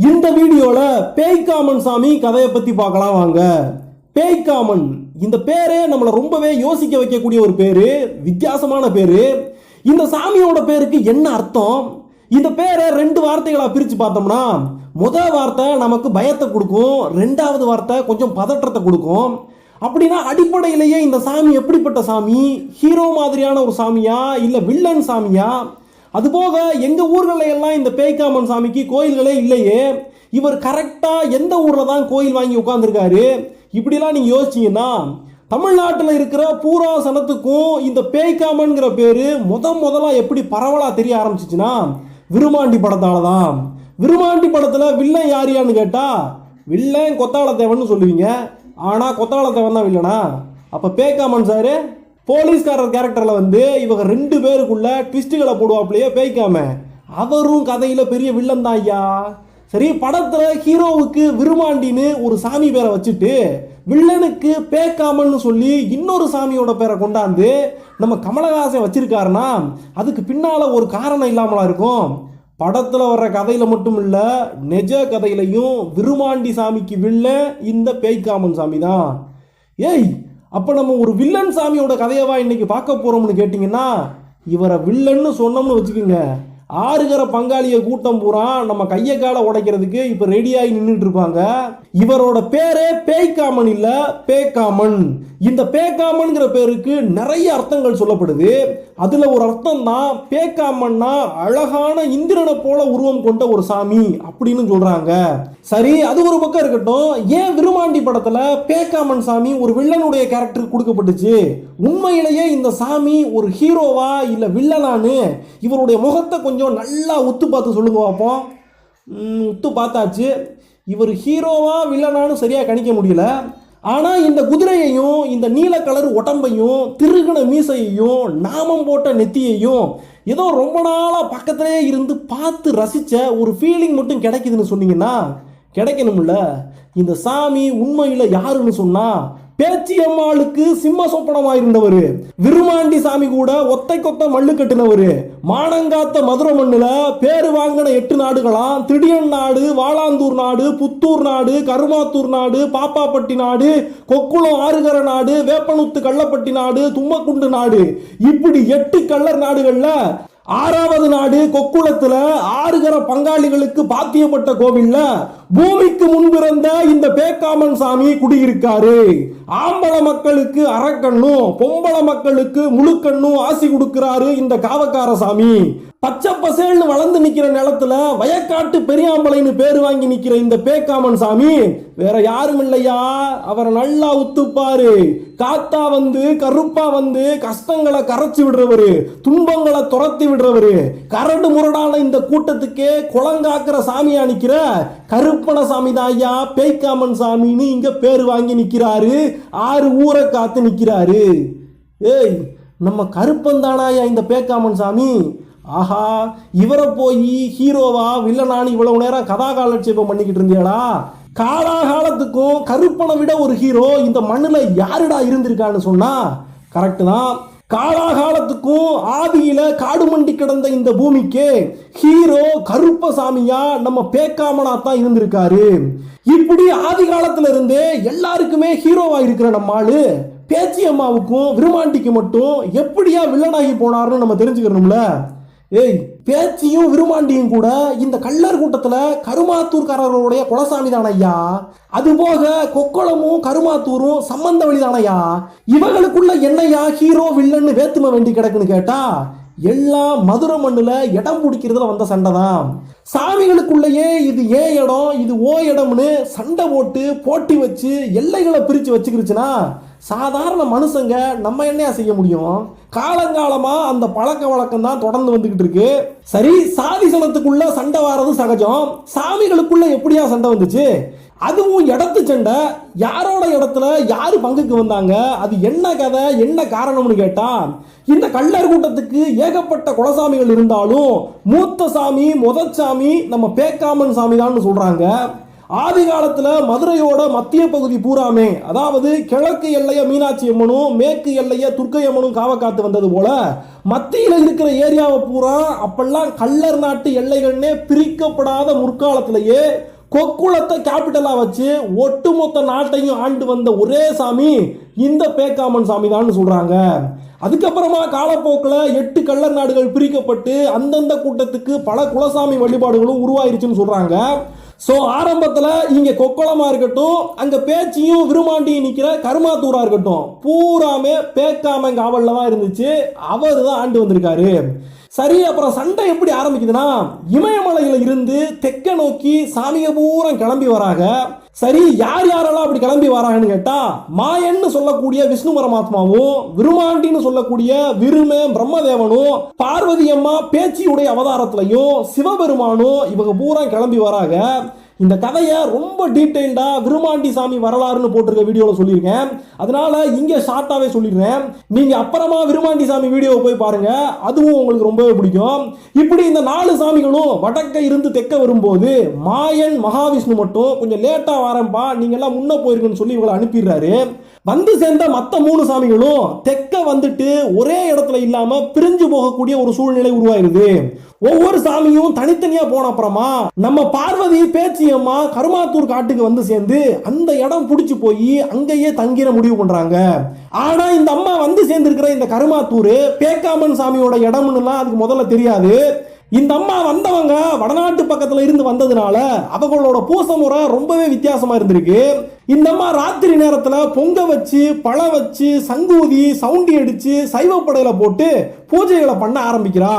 இந்த வீடியோல பேய்க்காமன் சாமி கதையை பத்தி பார்க்கலாம் வாங்க. பேய்க்காமன் இந்த பேரே நம்மளை ரொம்பவே யோசிக்க வைக்கக்கூடிய ஒரு பேரு, வித்தியாசமான பேரு. இந்த சாமியோட பேருக்கு என்ன அர்த்தம்? இந்த பேரை ரெண்டு வார்த்தைகளா பிரிச்சு பார்த்தோம்னா, முதல் வார்த்தை நமக்கு பயத்தை கொடுக்கும், ரெண்டாவது வார்த்தை கொஞ்சம் பதற்றத்தை கொடுக்கும். அப்படின்னா அடிப்படையிலேயே இந்த சாமி எப்படிப்பட்ட சாமி? ஹீரோ மாதிரியான ஒரு சாமியா இல்ல வில்லன் சாமியா? அதுபோக எங்க ஊர்களில் எல்லாம் இந்த பேய்க்காமன் சாமிக்கு கோயில்களே இல்லையே, இவர் கரெக்டா எந்த ஊர்ல தான் கோயில் வாங்கி உட்கார்ந்துருக்காரு? இப்படிலாம் நீங்க யோசிச்சீங்கன்னா, தமிழ்நாட்டில் இருக்கிற பூரா சனத்துக்கும் இந்த பேய்க்காமன்கிற பேரு முதலா எப்படி பரவலா தெரிய ஆரம்பிச்சிச்சுன்னா, விருமாண்டி படத்தால தான். விருமாண்டி படத்துல வில்லன் யாரியான்னு கேட்டா, வில்லன் கொத்தாள தேவன் சொல்லுவீங்க. ஆனா கொத்தாள தேவன் தான் வில்லனா? அப்ப பேய்க்காமன் சாரு போலீஸ்காரர் கேரக்டர்ல வந்து இவங்க ரெண்டு பேருக்குள்ள ட்விஸ்டுகளை போடுவாப்லையே பேய்க்காம, அவரும் கதையில பெரிய வில்லன் தான் ஐயா. சரி, படத்துல ஹீரோவுக்கு விருமாண்டின்னு ஒரு சாமி பேரை வச்சுட்டு வில்லனுக்கு பேய்க்காமன்னு சொல்லி இன்னொரு சாமியோட பேரை கொண்டாந்து நம்ம கமலஹாசன் வச்சிருக்காருன்னா அதுக்கு பின்னால ஒரு காரணம் இல்லாமலா இருக்கும்? படத்துல வர்ற கதையில மட்டும் இல்ல, நிஜ கதையிலையும் விருமாண்டி சாமிக்கு வில்லன் இந்த பேய்க்காமன் சாமி தான். ஏய், அப்ப நம்ம ஒரு வில்லன் சாமியோட கதையவா இன்னைக்கு பார்க்க போறோம்னு கேட்டீங்கன்னா, இவரை வில்லன்னு சொன்னோம்னு வச்சுக்கோங்க, ஆறுகிற பங்காளிய கூட்டம் பூரா நம்ம கையை காலை உடைக்கிறதுக்கு இப்ப ரெடியாகி நின்றுட்டு இருப்பாங்க. இவரோட பேரே பேய்க்காமன் இல்ல, பேய்க்காமன். இந்த பேய்க்காமன்கிற பேருக்கு நிறைய அர்த்தங்கள் சொல்லப்படுது. அதுல ஒரு அர்த்தம் தான் பேய்க்காமன்னா அழகான இந்திரனை போல உருவம் கொண்ட ஒரு சாமி அப்படின்னு சொல்றாங்க. சரி, அது ஒரு பக்கம் இருக்கட்டும். ஏன் விருமாண்டி படத்துல பேய்க்காமன் சாமி ஒரு வில்லனுடைய கேரக்டர் கொடுக்கப்பட்டுச்சு? உண்மையிலேயே இந்த சாமி ஒரு ஹீரோவா இல்ல வில்லனான்னு இவருடைய முகத்தை கொஞ்சம் நல்லா உத்து பார்த்து சொல்லுங்க பார்ப்போம். உத்து பார்த்தாச்சு, இவர் ஹீரோவா வில்லனான்னு சரியா கணிக்க முடியல. ஆனா இந்த குதிரையையும் இந்த நீல கலர் உடம்பையும் திருகண மீசையையும் நாமம் போட்ட நெத்தியையும் ஏதோ ரொம்ப நாளா பக்கத்திலே இருந்து பார்த்து ரசிச்ச ஒரு ஃபீலிங் மட்டும் கிடைக்குதுன்னு சொன்னீங்கன்னா, கிடைக்கணும்ல. இந்த சாமி உண்மையில யாருன்னு சொன்னா, பேச்சியம்மாளுக்கு சிம்ம சொப்பனமா இருந்தவர், விருமாண்டி சாமி கூட ஒத்தை கொத்த மல்லு கட்டினவர், மானங்காத்த மதுரை மண்ணுல பேரு வாங்கின 8 நாடுகளாம், திடியன் நாடு, வாளாந்தூர் நாடு, புத்தூர் நாடு, கருமாத்தூர் நாடு, பாப்பாப்பட்டி நாடு, கொக்குளம் ஆறுகர நாடு, வேப்பனுத்து கள்ளப்பட்டி நாடு, தும்மக்குண்டு நாடு, இப்படி 8 கள்ளர் நாடுகள்ல 6வது நாடு கொக்குளத்துல ஆறுகர பங்காளிகளுக்கு பாத்தியப்பட்ட கோவில்ல பூமிக்கு முன்பிருந்த இந்த பேய்க்காமன் சாமி குடியிருக்காரு. ஆம்பள மக்களுக்கு அரக்கண்ணும் பொம்பள மக்களுக்கு முழுக்கண்ணும் ஆசி கொடுக்கிறாரு இந்த காவக்கார சாமி. பச்சை பசேல்னு வளர்ந்து நிக்கிற நிலத்துல வயக்காட்டு பெரியாம்பளைன்னு பேரு வாங்கி நிக்கிற இந்த பேய்க்காமன் சாமி வேற யாரும் இல்லையா, அவரை நல்லா உத்துப்பாரு. காத்தா வந்து கருப்பா வந்து கஷ்டங்களை கரைச்சி விடுறவரு, துன்பங்களை துரத்தி விடுறவரு, கரடு முரடான இந்த கூட்டத்துக்கே குளங்காக்குற சாமியா நிக்கிற கருப்பண சாமி தான் ஐயா பேய்க்காமன் சாமின்னு இங்க பேரு வாங்கி நிக்கிறாரு. 6 ஊரை காத்து நிக்கிறாரு. ஏய், நம்ம கருப்பன் தானாயா இந்த பேய்க்காமன் சாமி? ஆஹா, இவரை போய் ஹீரோவா வில்லனானு இவ்வளவு நேரம் கதாகாலட்சேபம் பண்ணிக்கிட்டு இருந்தியாடா? காலாகாலத்துக்கும் கருப்பனை விட ஒரு ஹீரோ இந்த மண்ணுல யாருடா இருந்திருக்கான்னு சொன்னா கரெக்ட் தான். காலாகாலத்துக்கும் ஆதியில காடு மண்டி கிடந்த இந்த பூமிக்கு ஹீரோ கருப்பசாமியா நம்ம பேய்க்காமனா தான் இருந்திருக்காரு. இப்படி ஆதி காலத்துல இருந்தே எல்லாருக்குமே ஹீரோவா இருக்கிற நம்ம ஆளு பேச்சியம்மாவுக்கும் விருமாண்டிக்கு மட்டும் எப்படியா வில்லனாகி போனார்னு நம்ம தெரிஞ்சுக்கணும்ல. ஏய், பேச்சியும் விருமாண்டியும் கூட இந்த கள்ளர் கூட்டத்துல கருமாத்தூர்காரர்களுடைய குலசாமி தானையா. அதுபோக கொக்குளமும் கருமாத்தூரும் சம்பந்த வழி தானையா. இவங்களுக்குள்ள என்னையா ஹீரோ வில்லன்னு வேத்தும வேண்டி கிடக்குன்னு கேட்டா, எல்லாம் மதுரை மண்ணுல இடம் பிடிக்கிறதுல வந்த சண்டை தான். சாமிகளுக்குள்ளேயே இது ஏன் இடம் இது ஓ இடம்னு சண்டை போட்டு போட்டி வச்சு எல்லைகளை பிரிச்சு வச்சுக்கிருச்சுன்னா சாதாரண மனுஷங்க நம்ம என்னையா செய்ய முடியும்? காலங்காலமா அந்த பழக்க வழக்கம் தான் தொடர்ந்து வந்துகிட்டு இருக்கு. சரி, சாதி சனத்துக்குள்ள சண்டை வாரது சகஜம், சாமிகளுக்குள்ள எப்படியா சண்டை வந்துச்சு? அதுவும் இடத்து சண்டை. யாரோட இடத்துல யாரு பங்குக்கு வந்தாங்க, அது என்ன கதை என்ன காரணம்னு கேட்டா, இந்த கள்ளர் கூட்டத்துக்கு ஏகப்பட்ட குலசாமிகள் இருந்தாலும் மூத்த சாமி முதற்சாமி நம்ம பேய்க்காமன் சாமி தான் சொல்றாங்க. ஆதி காலத்துல மதுரையோட மத்திய பகுதி பூராமே, அதாவது கிழக்கு எல்லைய மீனாட்சி அம்மனும் மேற்கு எல்லைய துர்க்கை அம்மனும் காவ காத்து வந்தது போல மத்தியில் இருக்கிற ஏரியாவை பூரா அப்பெல்லாம் கள்ளர் நாட்டு எல்லைகள்னே பிரிக்கப்படாத முற்காலத்திலேயே கொக்குளத்தை கேபிட்டலா வச்சு ஒட்டுமொத்த நாட்டையும் ஆண்டு வந்த ஒரே சாமி இந்த பேக்காமன் சாமி தான் சொல்றாங்க. அதுக்கப்புறமா காலப்போக்கில் 8 கள்ளர் நாடுகள் பிரிக்கப்பட்டு அந்தந்த கூட்டத்துக்கு பல குலசாமி வழிபாடுகளும் உருவாயிருச்சுன்னு சொல்றாங்க. ஸோ ஆரம்பத்தில் இங்கே கொக்குளமா இருக்கட்டும், அங்கே பேச்சியும் விருமாண்டியும் நிற்கிற கருமாத்தூரா இருக்கட்டும், பூராமே பேக்காமன் காவலில் தான் இருந்துச்சு. அவர் தான் ஆண்டு வந்திருக்காரு. சரி, அப்புறம் சண்டை எப்படி ஆரம்பிக்குதுன்னா, இமயமலையில இருந்து தெற்க நோக்கி சாமிய பூரா கிளம்பி வராங்க. சரி, யார் யாரெல்லாம் அப்படி கிளம்பி வராங்கன்னு கேட்டா, மாயன்னு சொல்லக்கூடிய விஷ்ணு பரமாத்மாவும், விருமாண்டின்னு சொல்லக்கூடிய விருமே பிரம்மதேவனும், பார்வதி அம்மா பேச்சியுடைய அவதாரத்திலையும் சிவபெருமானும் இவங்க பூரா கிளம்பி வராங்க. இந்த கதையை ரொம்ப டீட்டெயில்டா விருமாண்டி சாமி வரலாறுன்னு போட்டிருக்க வீடியோவில் சொல்லியிருக்கேன். அதனால இங்கே ஷார்ட்டாகவே சொல்லிடுறேன். நீங்க அப்புறமா விருமாண்டி சாமி வீடியோவை போய் பாருங்க, அதுவும் உங்களுக்கு ரொம்பவே பிடிக்கும். இப்படி இந்த 4 சாமிகளும் வடக்க இருந்து தெற்க வரும்போது மாயன் மகாவிஷ்ணு மட்டும் கொஞ்சம் லேட்டா வரேன்பா, நீங்க எல்லாம் முன்ன போயிருக்குன்னு சொல்லி இவங்களை அனுப்பிடுறாரு. வந்து சேர்ந்த மற்ற 3 சாமிகளும் தெற்க வந்துட்டு ஒரே இடத்துல இல்லாம பிரிஞ்சு போகக்கூடிய ஒரு சூழ்நிலை உருவாயிருது. ஒவ்வொரு சாமியும் தனித்தனியா போன அப்புறமா நம்ம பார்வதி பேச்சியம்மா கருமாத்தூர் காட்டுக்கு வந்து சேர்ந்து அந்த இடம் பிடிச்சு போய் அங்கேயே தங்கிட முடிவு பண்றாங்க. ஆனா இந்த அம்மா வந்து சேர்ந்திருக்கிற இந்த கருமாத்தூர் பேக்காமன் சாமியோட இடம்னுலாம் அதுக்கு முதல்ல தெரியாது. இந்த அம்மா வந்தவங்க வடநாட்டு பக்கத்துல இருந்து வந்ததுனால அவங்களோட பூச முறை ரொம்பவே வித்தியாசமா இருந்திருக்கு. இந்த அம்மா ராத்திரி நேரத்துல பொங்க வச்சு பழ வச்சு சங்கூதி சவுண்டி அடிச்சு சைவப்படையில போட்டு பூஜைகளை பண்ண ஆரம்பிக்கிறா.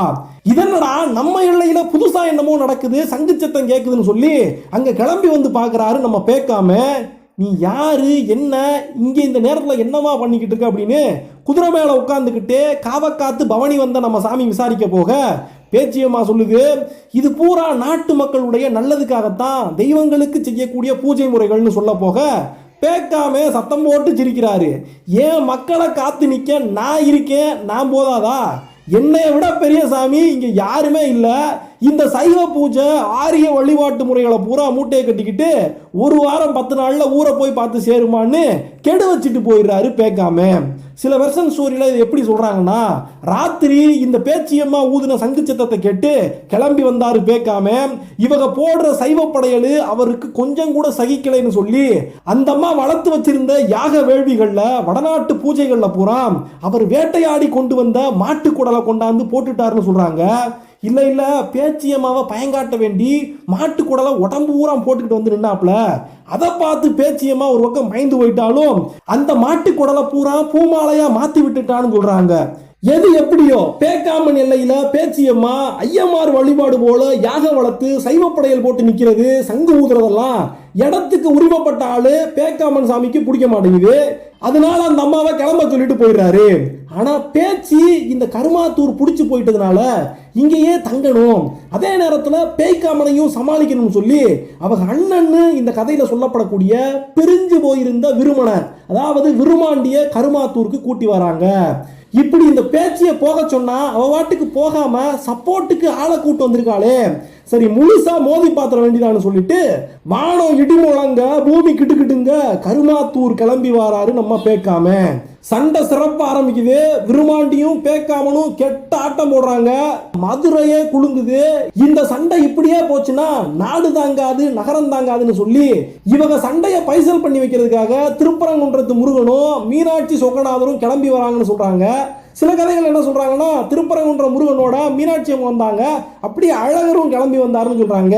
இதனடா நம்ம எல்லையில புதுசா என்னமோ நடக்குது, சங்கு சத்தம் கேக்குதுன்னு சொல்லி அங்க கிளம்பி வந்து பாக்குறாரு நம்ம பேக்காம. நீ யாரு, என்ன இங்க இந்த நேரத்துல என்னமா பண்ணிக்கிட்டு இருக்க அப்படின்னு குதிரை மேல உட்கார்ந்துக்கிட்டே காவக்காத்து பவனி வந்த நம்ம சாமி விசாரிக்க போக பேச்சியம்மா சொல்லுது, இது பூரா நாட்டு மக்களுடைய நல்லதுக்காகத்தான் தெய்வங்களுக்கு செய்யக்கூடிய பூஜை முறைகள்னு சொல்ல போக பேக்காம சத்தம் போட்டு சிரிக்கிறாரு. ஏன் மக்களை காத்து நிக்க நான் இருக்கேன், நான் போதாதா? என்னை விட பெரிய சாமி இங்க யாருமே இல்லை. இந்த சைவ பூஜை ஆரிய வழிபாட்டு முறைகளை பூரா மூட்டையை கட்டிக்கிட்டு 1 வாரம் 10 நாள்ல ஊரை போய் பார்த்து சேருமான்னு கெடு வச்சுட்டு போயிடுறாரு பேக்காம. சில வெர்ஷன் ஸ்டோரியில இது எப்படி சொல்றாங்கன்னா, ராத்திரி இந்த பேச்சியம்மா ஊதின சங்கு சத்தத்தை கேட்டு கிளம்பி வந்தாரு பேக்காம. இவங்க போடுற சைவ படையல் அவருக்கு கொஞ்சம் கூட சகிக்கலைன்னு சொல்லி அந்த அம்மா வளர்த்து வச்சிருந்த யாக வேள்விகள்ல வடநாட்டு பூஜைகள்ல பூரா அவர் வேட்டையாடி கொண்டு வந்த மாட்டு குடலை கொண்டாந்து போட்டுட்டாருன்னு சொல்றாங்க. இல்ல இல்ல, பேச்சியம்மாவை பயங்காட்ட வேண்டி மாட்டு குடலை உடம்பு பூரா போட்டுக்கிட்டு வந்து நின்னாப்ல. அதை பார்த்து பேச்சியம்மா ஒரு பக்கம் பயந்து போயிட்டாலும் அந்த மாட்டு குடலை பூரா பூமாலையா மாத்தி விட்டுட்டான்னு சொல்றாங்க. எது எப்படியோ பேக்காமன் எல்லையில பேச்சியம்மா ஐயமார் வழிபாடு போல யாக வளர்த்து சைவப்படையல் போட்டு நிக்கிறது, சங்கு ஊதுறதெல்லாம் இடத்துக்கு உரிமைப்பட்ட ஆளு பேக்காமன் சாமிக்கு பிடிக்க மாட்டேங்குது. அதனால அந்த அம்மாவை கிளம்ப சொல்லிட்டு போயிடுறாரு. ஆனா பேச்சு இந்த கருமாத்தூர் பிடிச்சு போயிட்டதுனால இங்கேயே தங்கணும், அதே நேரத்துல பேய்க்காமனையும் சமாளிக்கணும்னு சொல்லி அவங்க அண்ணன்னு இந்த கதையில சொல்லப்படக்கூடிய பிரிஞ்சு போயிருந்த விருமனை, அதாவது விருமாண்டிய கருமாத்தூருக்கு கூட்டி வராங்க. இப்படி இந்த பேச்சியை போக சொன்னா அவ வாட்டுக்கு போகாம சப்போர்ட்டுக்கு ஆளை கூட்டு வந்திருக்காளே, சரி முழுசா மோதி பாத்திர வேண்டியதான்னு சொல்லிட்டு வானம் இடி முழங்க பூமி கிட்டுக்கிட்டுங்க கருமாத்தூர் கிளம்பி வராரு நம்ம பேக்காம. சண்டை சிறப்பா ஆரம்பிக்குது. விருமாண்டியும் பேக்காமனும் கெட்ட ஆட்டம் போடுறாங்க, மதுரையே குலுங்குது. இந்த சண்டை இப்படியே போச்சுன்னா நாடு தாங்காது நகரம் தாங்காதுன்னு சொல்லி இவங்க சண்டையை பைசல் பண்ணி வைக்கிறதுக்காக திருப்பரங்குன்றத்து முருகனும் மீனாட்சி சொக்கநாதரும் கிளம்பி வராங்கன்னு சொல்றாங்க. சில கதைகள் என்ன சொல்றாங்கன்னா, திருப்பரங்குன்ற முருகனோட மீனாட்சி அம்மா வந்தாங்க, அப்படியே அழகரும் கிளம்பி வந்தாருன்னு சொல்றாங்க.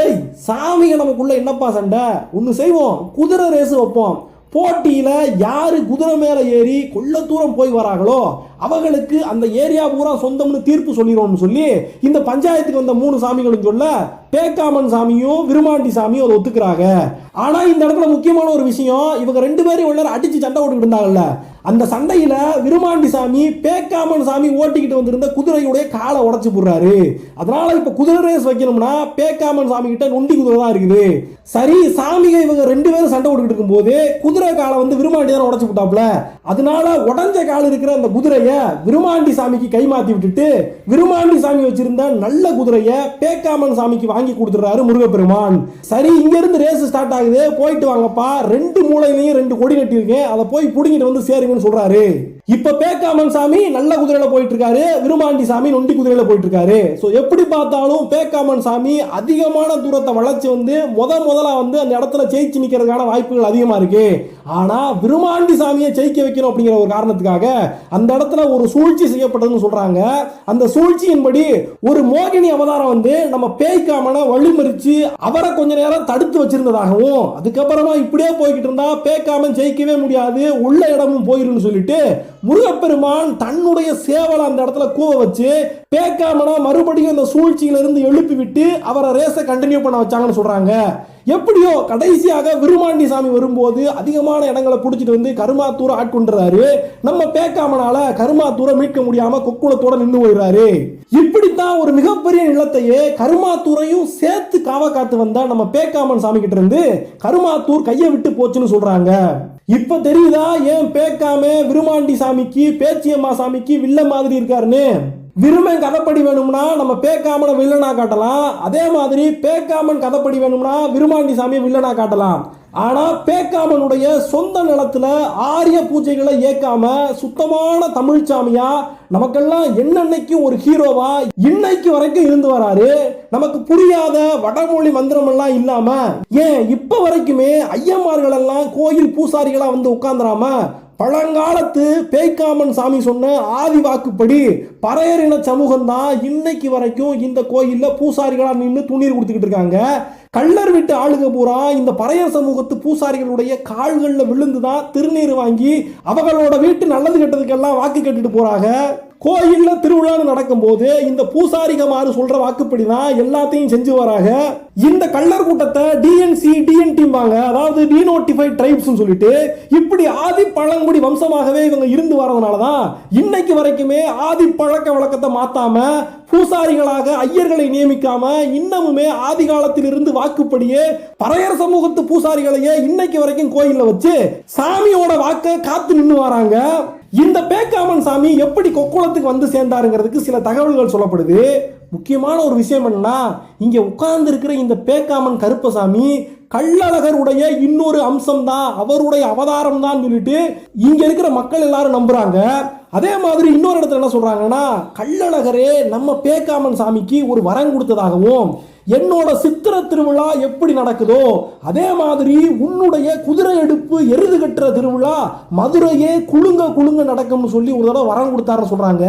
ஏய் சாமிங்க நமக்குள்ள என்னப்பா சண்டை, ஒன்று செய்வோம், குதிரை ரேசு வைப்போம். போட்டியில யாரு குதிரை மேல ஏறி கொள்ள தூரம் போய் வராங்களோ அவங்களுக்கு அந்த ஏரியா பூரா சொந்தம்னு தீர்ப்பு சொல்லிடுவோம்னு சொல்லி இந்த பஞ்சாயத்துக்கு வந்த 3 சாமிகளும் சொல்ல பேக்காமன் சாமியும் விருமாண்டி சாமியும் அதை ஒத்துக்கிறாங்க. ஆனா இந்த இடத்துல முக்கியமான ஒரு விஷயம், இவங்க 2 பேரும் ஒன்று அடிச்சு சண்டை போட்டுக்கிட்டு இருந்தாங்கல்ல, அந்த சண்டையில விருமாண்டி சாமி பேக்காமன் சாமி ஓட்டிக்கிட்டு வந்திருந்த குதிரையுடைய காலை உடைச்சு போடுறாரு. அதனால இப்ப குதிரை ரேஸ் வைக்கணும்னா பேக்காமன் சாமி கிட்ட நொண்டி குதிரை தான் இருக்குது. சரி, சாமிக இவங்க 2 பேரும் சண்டை போட்டுக்கிட்டு இருக்கும் போது குதிரை காலை வந்து விருமாண்டி தான் உடைச்சு போட்டாப்ல. அதனால உடஞ்ச கால் இருக்கிற அந்த குதிரையை குதிரையை விருமாண்டி சாமிக்கு கைமாத்தி விட்டுட்டு விருமாண்டி சாமி வச்சிருந்த நல்ல குதிரையை பேக்காமன் சாமிக்கு வாங்கி கொடுத்துறாரு முருகப்பெருமான். சரி, இங்க இருந்து ரேஸ் ஸ்டார்ட் ஆகுது, போயிட்டு வாங்கப்பா, ரெண்டு மூலையிலையும் ரெண்டு கொடி கட்டி இருக்கேன், அதை போய் புடிங்கிட்டு வந்து சேருங்கன்னு சொல்றாரு. இப்ப பேக்காமன் சாமி நல்ல குதிரையில போயிட்டு இருக்காரு, விருமாண்டி சாமி நொண்டி குதிரையில போயிட்டு இருக்காரு. சோ எப்படி பார்த்தாலும் பேக்காமன் சாமி அதிகமான தூரத்தை வளைச்சு வந்து முதலா வந்து அந்த இடத்துல ஜெயிச்சு நிக்கிறதுக்கான வாய்ப்புகள் அதிகமா இருக்கு. ஆனா விருமாண்டி சாமியை ஜெயிக்க வைக்கணும் அப்படிங்கிற ஒரு காரணத்துக்காக அந்த இடத்துல ஒரு சூழ்ச்சி செய்யப்பட்டதுன்னு சொல்றாங்க. அந்த சூழ்ச்சியின்படி ஒரு மோகினி அவதாரம் வந்து நம்ம பேய்க்காமனை வழிமறிச்சு அவரை கொஞ்ச நேரம் தடுத்து வச்சிருந்ததாகவும், அதுக்கப்புறமா இப்படியே போய்கிட்டு இருந்தா பேய்க்காமன் ஜெயிக்கவே முடியாது, உள்ள இடமும் போயிருன்னு சொல்லிட்டு முருகப்பெருமான் தன்னுடைய சேவலை அந்த இடத்துல கூவ வச்சு பேக்காமனா மறுபடியும் அந்த சூழ்ச்சியில இருந்து எழுப்பி விட்டு அவரை ரேஸை கண்டினியூ பண்ண வச்சாங்கன்னு சொல்றாங்க. எப்படியோ கடைசியாக விருமாண்டி சாமி வரும்போது அதிகமான இடங்களை பிடிச்சிட்டு வந்து கருமாத்தூரை ஆட்கொண்டுறாரு. நம்ம பேக்காமனால கருமாத்தூரை மீட்க முடியாம கொக்குளத்தோட நின்று போயிடுறாரு. இப்படித்தான் ஒரு மிகப்பெரிய நிலத்தையே கருமாத்தூரையும் சேர்த்து காவ காத்து வந்த நம்ம பேக்காமன் சாமி கிட்ட இருந்து கருமாத்தூர் கையை விட்டு போச்சுன்னு சொல்றாங்க. இப்ப தெரியுதா ஏன் பேக்காம விருமாண்டி சாமிக்கு பேச்சியம்மா சாமிக்கு வில்ல மாதிரி இருக்காருன்னு. விருமன் கதைப்படி வேணும்னா நம்ம பேக்காமனை வில்லனா காட்டலாம், அதே மாதிரி பேக்காமன் கதைப்படி வேணும்னா விருமாண்டி சாமியை வில்லனா காட்டலாம். ஆனா பேக்காமனுடைய சொந்த நிலத்துல ஆரிய பூஜைகளை ஏற்காம சுத்தமான தமிழ் சாமியா நமக்கெல்லாம் என்னன்னைக்கும் ஒரு ஹீரோவா இன்னைக்கு வரைக்கும் இருந்து வராரு. நமக்கு புரியாத வடமொழி மந்திரம் எல்லாம் இல்லாம ஏன் இப்ப வரைக்குமே ஐயமார்கள் எல்லாம் கோயில் பூசாரிகளா வந்து உட்கார்ந்துராம பழங்காலத்து பேய்க்காமன் சாமி சொன்ன ஆதி வாக்குப்படி பறையரின சமூகம் தான் இன்னைக்கு வரைக்கும் இந்த கோயில்ல பூசாரிகளா நின்று துணீர் கொடுத்துக்கிட்டு இருக்காங்க. கள்ளர் வீட்டு ஆளுக பூரா இந்த பறையர் சமூகத்து பூசாரிகளுடைய கால்களில் விழுந்துதான் திருநீர் வாங்கி அவங்களோட வீட்டு நல்லது கெட்டதுக்கெல்லாம் வாக்கு கேட்டுட்டு போறாங்க. கோயில்ல திருவிழா நடக்கும் போது இந்த பூசாரிகமாறு சொல்ற வாக்குப்படி தான் எல்லாத்தையும் செஞ்சு வராங்க. இந்த கள்ளர் கூட்டத்தை டிஎன்சி டிஎன்டி வாங்க, அதாவது டிநோட்டிஃபைட் ட்ரைப்ஸ் சொல்லிட்டு இப்படி ஆதி பழங்குடி வம்சமாகவே இவங்க இருந்து வரதுனாலதான் இன்னைக்கு வரைக்குமே ஆதி பழக்க வழக்கத்தை மாத்தாம பூசாரிகளாக ஐயர்களை நியமிக்காம இன்னமுமே ஆதி காலத்தில் இருந்து வாக்குப்படியே பறையர் சமூகத்து பூசாரிகளையே இன்னைக்கு வரைக்கும் கோயில்ல வச்சு சாமியோட வாக்க காத்து நின்று வராங்க. இந்த பேக்காமன் சாமி எப்படி கொக்குளத்துக்கு வந்து சேர்ந்தாருங்கிறதுக்கு சில தகவல்கள் சொல்லப்படுது. முக்கியமான ஒரு விஷயம் என்னன்னா, இங்க உட்கார்ந்து இருக்கிற இந்த பேக்காமன் கருப்பசாமி கள்ளழகருடைய இன்னொரு அம்சம் தான், அவருடைய அவதாரம் தான் சொல்லிட்டு இங்க இருக்கிற மக்கள் எல்லாரும் நம்புறாங்க. அதே மாதிரி இன்னொரு இடத்துல என்ன சொல்றாங்கன்னா, கள்ளழகரே நம்ம பேக்காமன் சாமிக்கு ஒரு வரம் கொடுத்ததாகவும், என்னோட சித்திர திருவிழா எப்படி நடக்குதோ அதே மாதிரி உன்னுடைய குதிரை எடுப்பு எருது கட்டுற திருவிழா மதுரையே குலுங்க குலுங்க நடக்கும்னு சொல்லி ஒரு தடவை வரம் கொடுத்தாருன்னு சொல்றாங்க.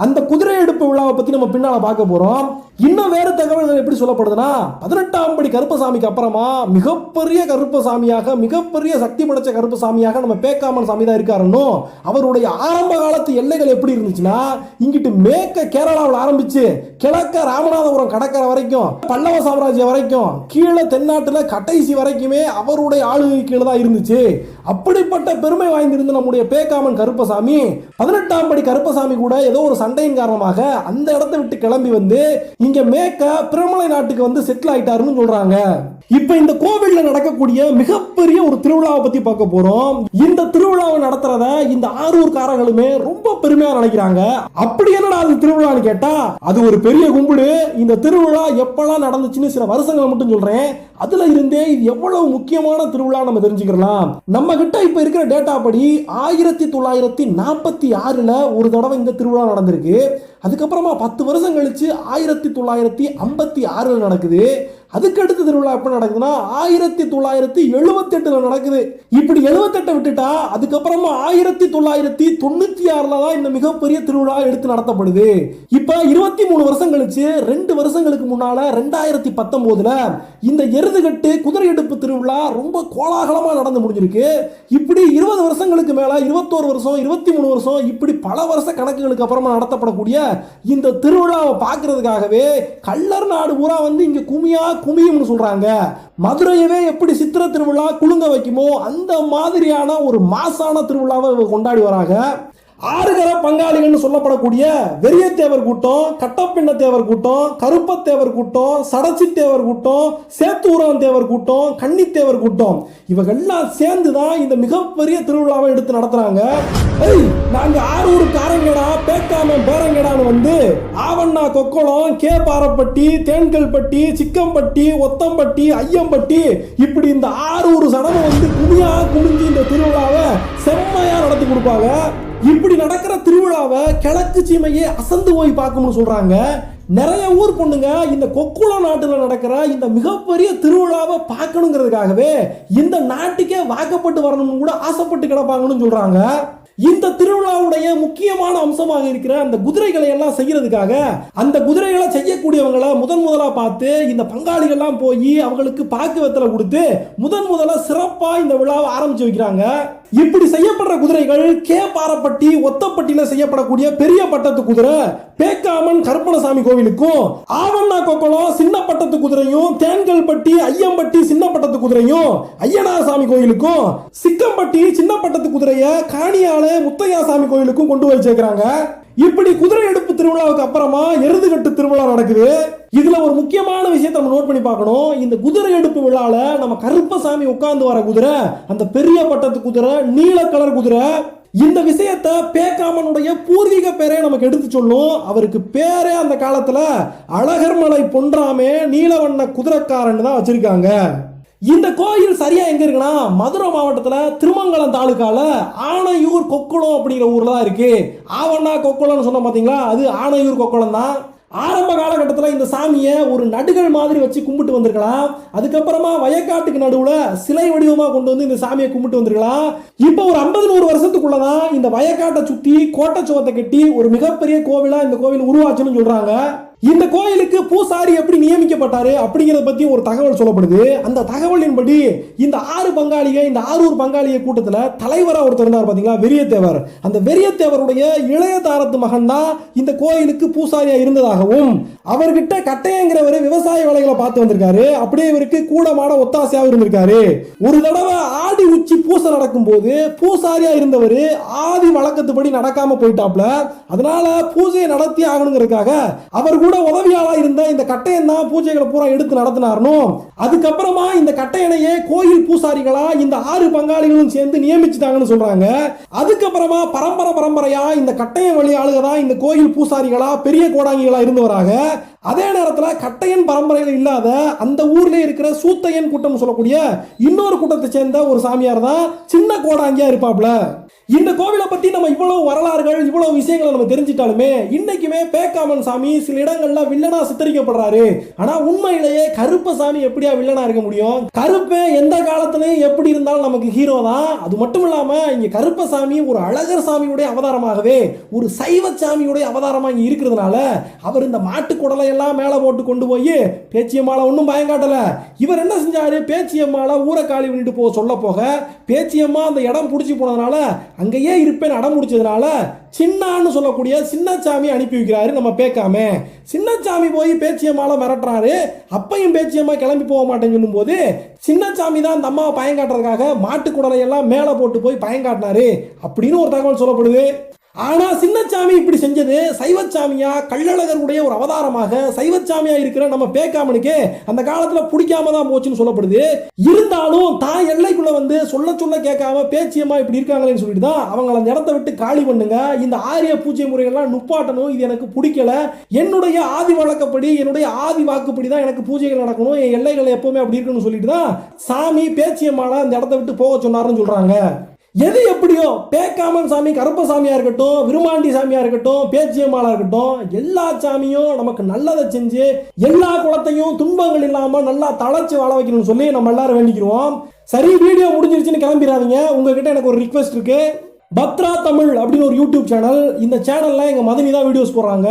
அந்த குதிரை எடுப்பு விழாவை பத்தி நம்ம பின்னால பார்க்க போறோம். இன்னும் வேறு தகவல்கள் எப்படி சொல்லப்படுதுன்னா, 18ஆம் படி கருப்பசாமிக்கு அப்புறமா மிகப்பெரிய கருப்பசாமியாக மிகப்பெரிய சக்தி படைச்ச கருப்பசாமியாக நம்ம பேக்காமன் சாமி தான் இருக்காருன்னு அவருடைய ஆரம்ப காலத்து எல்லைகள் எப்படி இருந்துச்சுன்னா, இங்கிட்டு மேற்க கேரளாவில் ஆரம்பிச்சு கிழக்க ராமநாதபுரம் கடற்கரை வரைக்கும் பல்லவ சாம்ராஜ்யம் வரைக்கும் கீழே தென்னாட்டுல கடைசி வரைக்குமே அவருடைய ஆளுகை கீழே தான் இருந்துச்சு. அப்படிப்பட்ட பெருமை வாய்ந்திருந்த நம்முடைய பேக்காமன் கருப்பசாமி 18ஆம் படி கருப்பசாமி கூட ஏதோ ஒரு சண்டையின் காரணமாக அந்த இடத்தை விட்டு கிளம்பி வந்து இங்க மேற்க பிரமலை நாட்டுக்கு வந்து செட்டில் ஆயிட்டாருன்னு சொல்றாங்க. இப்ப இந்த கோவில்ல நடக்கக்கூடிய மிகப்பெரிய ஒரு திருவிழாவை பத்தி பார்க்க போறோம். இந்த திருவிழாவை நடத்துறத இந்த ஆரூர்காரங்களுமே ரொம்ப பெருமையா நினைக்கிறாங்க. அப்படி என்னடா அது திருவிழான்னு கேட்டா, அது ஒரு பெரிய கும்பல். இந்த திருவிழா எப்பெல்லாம் நடந்துச்சுன்னு சில வருஷங்களை மட்டும் சொல்றேன். அதுல இருந்தே இது எவ்வளவு முக்கியமான திருவிழா நம்ம தெரிஞ்சுக்கலாம். நம்ம கிட்ட இப்ப இருக்கிற டேட்டா படி 1946 ஒரு தடவை இந்த திருவிழா நடந்திருக்கு. அதுக்கப்புறமா 10 வருஷம் கழிச்சு 1956 நடக்குது. அதுக்கு அடுத்த திருவிழா எப்ப நடக்குதுன்னா 1978 நடக்குது. இப்படி 78 விட்டுட்டா அதுக்கப்புறமா 1996 தான் இந்த மிகப்பெரிய திருவிழா எடுத்து நடத்தப்படுது. இப்ப 23 வருஷம் கழிச்சு 2 வருஷங்களுக்கு முன்னால 2019 இந்த எருதுகட்டு குதிரை எடுப்பு திருவிழா ரொம்ப கோலாகலமா நடந்து முடிஞ்சிருக்கு. இப்படி 20 வருஷங்களுக்கு மேல 21 வருஷம் 23 வருஷம் இப்படி பல வருஷ கணக்குகளுக்கு அப்புறமா நடத்தப்படக்கூடிய இந்த திருவிழாவை பார்க்கறதுக்காகவே கள்ளர் நாடு பூரா வந்து இங்க குமியும்னு சொல்றாங்க. மதுரையவே எப்படி சித்திர திருவிழா குலுங்க வைக்குமோ அந்த மாதிரியான ஒரு மாசான திருவிழாவை கொண்டாடி வராங்க. ஆறுகர பங்காளிகள்னு சொல்லப்படக்கூடிய வெறியத்தேவர் கூட்டம், கட்டப்பின்ன தேவர் கூட்டம், கருப்பத்தேவர் கூட்டம், சடச்சித்தேவர் கூட்டம், சேத்தூரான் தேவர் கூட்டம், கன்னித்தேவர் கூட்டம் இவங்கெல்லாம் சேர்ந்து தான் இந்த மிகப்பெரிய திருவிழாவை எடுத்து நடத்துறாங்க. நாங்க ஆரூர் காரங்கடா, பேக்காம பேரங்கடான்னு வந்து ஆவண்ணா கொக்கோளம், கே பாரப்பட்டி, தேன்கல்பட்டி, சிக்கம்பட்டி, ஒத்தம்பட்டி, ஐயம்பட்டி இப்படி இந்த ஆரூர் சடவை வந்து குமியா குமிஞ்சு இந்த திருவிழாவை செம்மையா நடத்தி கொடுப்பாங்க. இப்படி நடக்கிற திருவிழாவை கிழக்கு சீமையே அசந்து போய் பார்க்கணும்னு சொல்றாங்க. நிறைய ஊர் பொண்ணுங்க இந்த கொக்குளம் நாட்டில் நடக்கிற இந்த மிகப்பெரிய திருவிழாவை பார்க்கணுங்கிறதுக்காகவே இந்த நாட்டுக்கே வாக்கப்பட்டு வரணும்னு கூட ஆசைப்பட்டு கிடப்பாங்கன்னு சொல்றாங்க. இந்த திருவிழாவுடைய முக்கியமான அம்சமாக இருக்கிற அந்த குதிரைகளை எல்லாம் செய்யறதுக்காக அந்த குதிரைகளை செய்யக்கூடியவங்களை முதலா பார்த்து இந்த பங்காளிகள்லாம் போய் அவங்களுக்கு பாக்கு வெத்தலை கொடுத்து முதலா சிறப்பா இந்த விழாவை ஆரம்பிச்சு வைக்கிறாங்க. இப்படி செய்யப்படுற குதிரைகள் கே பாரப்பட்டி, ஒத்தப்பட்டியில செய்யப்படக்கூடிய பெரிய பட்டத்து குதிரை பேக்காமன் கருப்பணசாமி கோவிலுக்கும், ஆவண்ணா கொக்கோளம் சின்ன பட்டத்து குதிரையும், தேன்கல்பட்டி, ஐயம்பட்டி சின்ன பட்டத்து குதிரையும் ஐயனார் சாமி கோயிலுக்கும், சிக்கம்பட்டி சின்ன பட்டத்து குதிரையை காணியால முத்தையா சாமி கோயிலுக்கும் கொண்டு போய் சேர்க்கிறாங்க. இப்படி குதிரை எடுப்பு திருவிழாவுக்கு அப்புறமா எருதுகட்டு திருவிழா நடக்குது. இதுல ஒரு முக்கியமான விஷயத்தை நம்ம நோட் பண்ணி பார்க்கணும். இந்த குதிரை எடுப்பு விழால நம்ம கருப்பசாமி உட்கார்ந்து வர குதிரை அந்த பெரிய பட்டத்து குதிரை, நீல கலர் குதிரை. இந்த விஷயத்தை பேக்காமனுடைய பூர்வீக பேரே நமக்கு எடுத்து சொல்லும். அவருக்கு பேரே அந்த காலத்துல அழகர்மலை பொன்றாமே நீலவண்ண குதிரைக்காரன் தான் வச்சிருக்காங்க. இந்த கோயில் சரியா எங்க இருக்குன்னா மதுரை மாவட்டத்துல திருமங்கலம் தாலுக்கால ஆனையூர் கொக்குளம் அப்படிங்கிற ஊர்ல தான் இருக்கு. ஆவண்ணா கொக்குளம்னு சொன்ன பாத்தீங்களா, அது ஆனையூர் கொக்குளம் தான். ஆரம்ப காலகட்டத்தில் இந்த சாமியை ஒரு நடுகள் மாதிரி வச்சு கும்பிட்டு வந்திருக்கலாம். அதுக்கப்புறமா வயக்காட்டுக்கு நடுவுல சிலை வடிவமா கொண்டு வந்து இந்த சாமியை கும்பிட்டு வந்திருக்கலாம். இப்போ ஒரு 50-100 வருஷத்துக்குள்ளதான் இந்த வயக்காட்டை சுத்தி கோட்டை சுவத்தை கட்டி ஒரு மிகப்பெரிய கோவிலா இந்த கோவில் உருவாச்சுன்னு சொல்றாங்க. இந்த கோயிலுக்கு பூசாரி எப்படி நியமிக்கப்பட்டாரு அப்படிங்கறத பத்தி ஒரு தகவல் சொல்லப்படுது. அந்த தகவலின்படி இந்த 6 பங்காளிக, இந்த ஆரூர் பங்காளிக கூட்டத்துல தலைவரா ஒருத்தர் இருந்தார் பாத்தீங்களா, வெறியத்தேவர். அந்த வெறியத்தேவருடைய இளைய தாரத்து மகன் தான் இந்த கோயிலுக்கு பூசாரியா இருந்ததாகவும், அவர்கிட்ட கட்டையங்கிறவர் விவசாய வேலைகளை பார்த்து வந்திருக்காரு. அப்படியே இவருக்கு கூட மாட ஒத்தாசையாவும் இருந்திருக்காரு. ஒரு தடவை ஆடி உச்சி பூசை நடக்கும் போது பூசாரியா இருந்தவர் ஆதி வழக்கத்துப்படி நடக்காம போயிட்டாப்ல. அதனால பூஜையை நடத்தி ஆகணுங்கிறதுக்காக அவர் கூட உதவியாளா இருந்த இந்த கட்டையன் தான் பூஜைகளை பூரா எடுத்து நடத்தினார்னு. அதுக்கப்புறமா இந்த கட்டையனையே கோயில் பூசாரிகளா இந்த 6 பங்காளிகளும் சேர்ந்து நியமிச்சுட்டாங்கன்னு சொல்றாங்க. அதுக்கப்புறமா பரம்பரையா இந்த கட்டையன் வழி ஆளுக தான் இந்த கோயில் பூசாரிகளா பெரிய கோடாங்கிகளா இருந்து வராங்க. அதே நேரத்தில் கட்டையன் பரம்பரையில் இல்லாத அந்த ஊர்ல இருக்கிற சூத்தையன் கூட்டம் சொல்லக்கூடிய இன்னொரு கூட்டத்தை சேர்ந்த ஒரு சாமியார் தான் சின்ன கோடாங்கியா இருப்பாப்ல. இந்த கோவிலை பத்தி நம்ம இவ்வளவு வரலாறுகள், இவ்வளவு விஷயங்களை நம்ம தெரிஞ்சிட்டாலுமே இன்னைக்குமே பேக்காமன் சாமி சில இடங்கள்ல வில்லனா சித்தரிக்கப்படுறாரு. ஆனா உண்மையிலேயே கருப்பசாமி எப்படியா வில்லனா இருக்க முடியும்? கருப்பே எந்த காலத்திலையும் எப்படி இருந்தாலும் நமக்கு ஹீரோ தான். அது மட்டும் இல்லாம இங்க கருப்பசாமி ஒரு அழகர் சாமியுடைய அவதாரமாகவே, ஒரு சைவ சாமியுடைய அவதாரமா இங்க இருக்கிறதுனால அவர் இந்த மாட்டு குடலை எல்லாம் மேல போட்டு கொண்டு போய் பேச்சியம்மாளை ஒன்றும் பயங்காட்டல. இவர் என்ன செஞ்சாரு, பேச்சியம்மாளை ஊரை காலி பண்ணிட்டு சொல்ல போக பேச்சியம்மா அந்த இடம் பிடிச்சி போனதுனால அங்கேயே இருப்பேன் அடம் முடிச்சதுனால சின்னான்னு சொல்லக்கூடிய சின்னச்சாமி அனுப்பி வைக்கிறாரு நம்ம பேக்காம. சின்னச்சாமி போய் பேச்சியம்மால மிரட்டுறாரு. அப்பையும் பேச்சியம்மா கிளம்பி போக மாட்டேன்னு சொல்லும் போது சின்னச்சாமி தான் அந்த அம்மாவை பயங்காட்டுறதுக்காக மாட்டு குடலை எல்லாம் மேலே போட்டு போய் பயங்காட்டினாரு அப்படின்னு ஒரு தகவல் சொல்லப்படுது. ஆனா சின்னச்சாமி இப்படி செஞ்சது சைவச்சாமியா, கள்ளழகருடைய ஒரு அவதாரமாக சைவச்சாமியா இருக்கிற நம்ம பேக்காமனுக்கு அந்த காலத்துல பிடிக்காம தான் போச்சுன்னு சொல்லப்படுது. இருந்தாலும் தான் எல்லைக்குள்ள வந்து சொல்ல கேட்காம பேச்சியம்மா இப்படி இருக்காங்களேன்னு சொல்லிட்டு தான் அவங்கள அந்த இடத்த விட்டு காலி பண்ணுங்க, இந்த ஆரிய பூஜை முறைகள்லாம் நுப்பாட்டணும், இது எனக்கு பிடிக்கல, என்னுடைய ஆதி வழக்கப்படி என்னுடைய ஆதி வாக்குப்படி தான் எனக்கு பூஜைகள் நடக்கணும், என் எல்லைகள் எப்பவுமே அப்படி இருக்குன்னு சொல்லிட்டு தான் சாமி பேச்சியம்மால அந்த இடத்த விட்டு போக சொன்னாருன்னு சொல்றாங்க. எது எப்படியோ பேக்காமன் சாமி கருப்பசாமியா இருக்கட்டும், விருமாண்டி சாமியா இருக்கட்டும், பேச்சியம்மாளா இருக்கட்டும், எல்லா சாமியும் நமக்கு நல்லதை செஞ்சு எல்லா குலத்தையும் துன்பங்கள் இல்லாம நல்லா தளச்சு வாழ வைக்கணும்னு சொல்லி நம்ம எல்லாரும் வேண்டிக்கிறோம். சரி, வீடியோ முடிஞ்சிருச்சுன்னு கிளம்பிடாதீங்க. உங்ககிட்ட எனக்கு ஒரு ரிக்வெஸ்ட் இருக்கு. பத்ரா தமிழ் அப்படின்னு ஒரு யூடியூப் சேனல், இந்த சேனல்ல எங்க மதனி தான் வீடியோஸ் போடுறாங்க.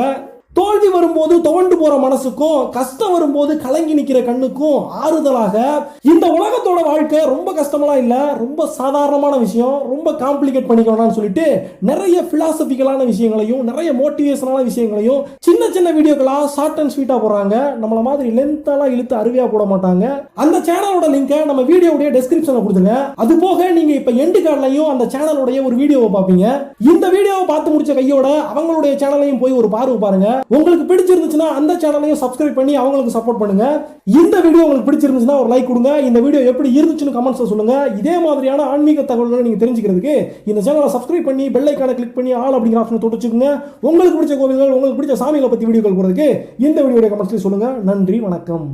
தோல்வி வரும்போது துவண்டு போற மனசுக்கும் கஷ்டம் வரும்போது கலங்கி நிக்கிற கண்ணுக்கும் ஆறுதலாக இந்த உலகத்தோட வாழ்க்கை ரொம்ப கஷ்டமெல்லாம் இல்ல, ரொம்ப சாதாரணமான விஷயம், ரொம்ப காம்ப்ளிகேட் பண்ணிக்க வேணாம்னு சொல்லிட்டு நிறைய பிலாசபிக்கலான விஷயங்களையும் நிறைய மோட்டிவேஷனான விஷயங்களையும் சின்ன சின்ன வீடியோக்களா ஷார்ட் அண்ட் ஸ்வீட்டா போடுறாங்க. நம்மள மாதிரி லென்த்தாலாம் இழுத்து அருவியா போட மாட்டாங்க. அந்த சேனலோட லிங்கை நம்ம வீடியோவுடைய டெஸ்கிரிப்ஷன்ல கொடுத்துருங்க. அது போக நீங்க இப்ப எண்டு கார்ட்லயும் அந்த சேனலோட ஒரு வீடியோவை பார்ப்பீங்க. இந்த வீடியோவை பார்த்து முடிச்ச கையோட அவங்களுடைய சேனலையும் போய் ஒரு பார்வை பாருங்க. உங்களுக்கு பிடிச்சிருந்துச்சுன்னா அந்த சேனலையும் சப்ஸ்கிரைப் பண்ணி அவங்களுக்கு சப்போர்ட் பண்ணுங்க. இந்த வீடியோ உங்களுக்கு பிடிச்சிருந்துச்சுன்னா ஒரு லைக் கொடுங்க. இந்த வீடியோ எப்படி இருந்துச்சுன்னு கமெண்ட்ஸ்ல சொல்லுங்க. இதே மாதிரியான ஆன்மீக தகவல்களை நீங்க தெரிஞ்சுக்கிறதுக்கு இந்த சேனலை சப்ஸ்கிரைப் பண்ணி பெல் ஐகானை கிளிக் பண்ணி ஆல் அப்படிங்கிற ஆப்ஷனை தொட்டு வச்சுக்கோங்க. உங்களுக்கு பிடிச்ச கோவில்கள் உங்களுக்கு பிடிச்ச சாமிகளை பத்தி வீடியோக்கள் போறதுக்கு இந்த வீடியோட கமெண்ட்ஸ்ல சொல்லுங்க. நன்றி, வணக்கம்.